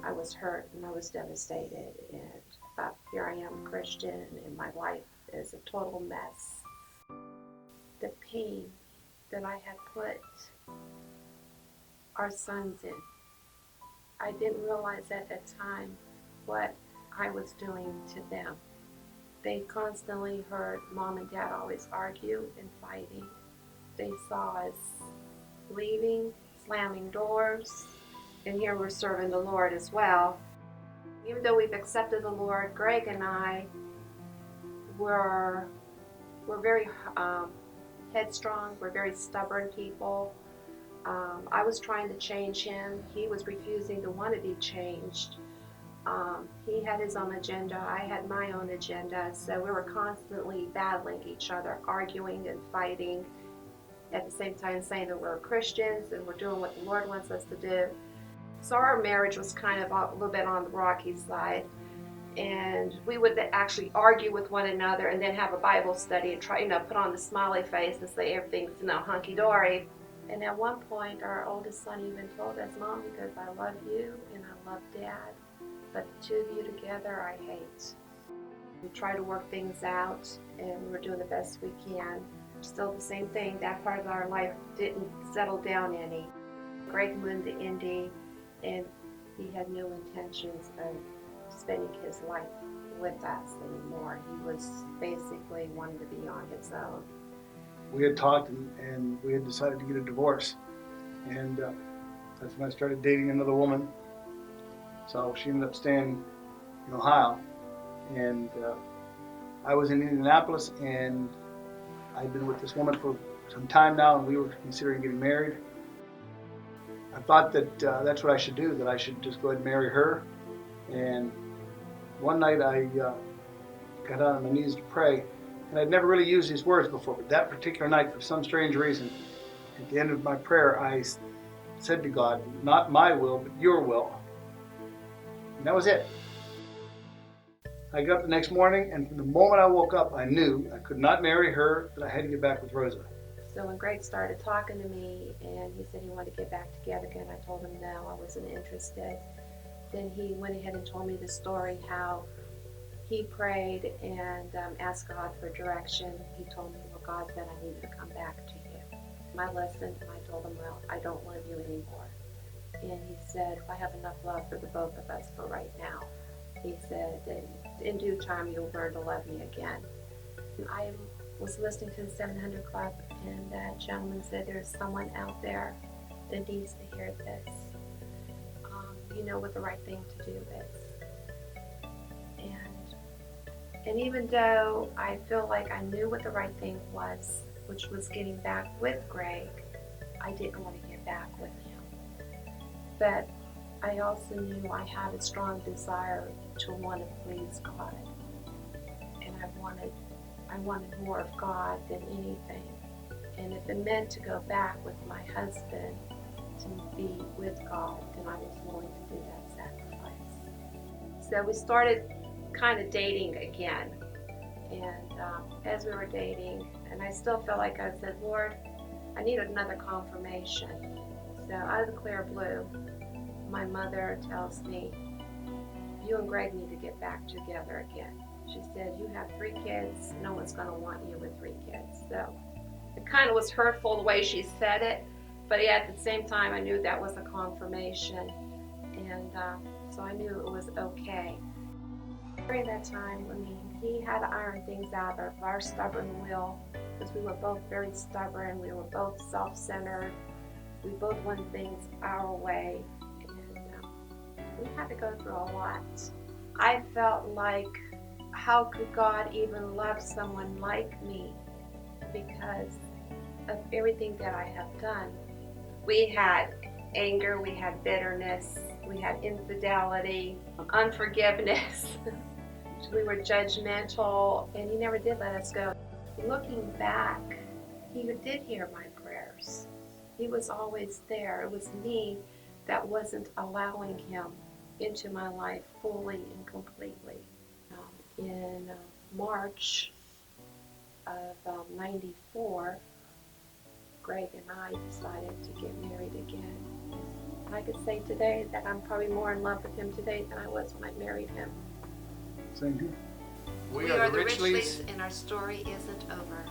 I was hurt and I was devastated, and here I am a Christian and my life is a total mess. The pain that I had put our sons in, I didn't realize at that time what I was doing to them. They constantly heard mom and dad always argue and fighting. They saw us leaving, slamming doors, and here we're serving the Lord as well. Even though we've accepted the Lord, Gregg and I were very headstrong. We're very stubborn people. I was trying to change him. He was refusing to want to be changed. He had his own agenda. I had my own agenda. So we were constantly battling each other, arguing and fighting. At the same time saying that we're Christians and we're doing what the Lord wants us to do. So our marriage was kind of a little bit on the rocky side. And we would actually argue with one another and then have a Bible study and try, put on the smiley face and say everything's, hunky-dory. And at one point, our oldest son even told us, Mom, because I love you and I love Dad, but the two of you together, I hate. We try to work things out, and we're doing the best we can. Still the same thing, that part of our life didn't settle down any. Gregg moved to Indy, and he had no intentions of spending his life with us anymore. He was basically wanting to be on his own. We had talked and we had decided to get a divorce, and that's when I started dating another woman. So she ended up staying in Ohio, and I was in Indianapolis, and I'd been with this woman for some time now, and we were considering getting married. I thought that that's what I should do, that I should just go ahead and marry her. And one night I got on my knees to pray, and I'd never really used these words before, but that particular night, for some strange reason, at the end of my prayer, I said to God, not my will, but your will. And that was it. I got up the next morning, and from the moment I woke up, I knew I could not marry her, that I had to get back with Rosa. So when Gregg started talking to me and he said he wanted to get back together again, I told him no, I wasn't interested. Then he went ahead and told me the story how he prayed and asked God for direction. He told me, well, God said I needed to come back to you. I listened and I told him, well, I don't love you anymore. And he said, I have enough love for the both of us for right now. He said, in due time you'll learn to love me again. I was listening to the 700 Club, and that gentleman said there's someone out there that needs to hear this. You know what the right thing to do is. And even though I feel like I knew what the right thing was, which was getting back with Gregg, I didn't want to get back with him. But I also knew I had a strong desire to want to please God. And I wanted more of God than anything. And if it meant to go back with my husband to be with God, then I was willing to do that sacrifice. So we started kind of dating again. And as we were dating, and I still felt like I said, Lord, I need another confirmation. So out of the clear blue, my mother tells me, you and Gregg need to get back together again. She said, you have 3 kids, no one's going to want you with 3 kids. So it kind of was hurtful the way she said it, but at the same time I knew that was a confirmation, and so I knew it was okay. During that time, he had to iron things out of our stubborn will, because we were both very stubborn, we were both self-centered, we both wanted things our way, and we had to go through a lot. I felt like, how could God even love someone like me because of everything that I have done? We had anger, we had bitterness, we had infidelity, unforgiveness. We were judgmental, and he never did let us go. Looking back, he did hear my prayers. He was always there. It was me that wasn't allowing him into my life fully and completely. In March of '94, Gregg and I decided to get married again. I could say today that I'm probably more in love with him today than I was when I married him. Same here. We are the Richleys, and our story isn't over.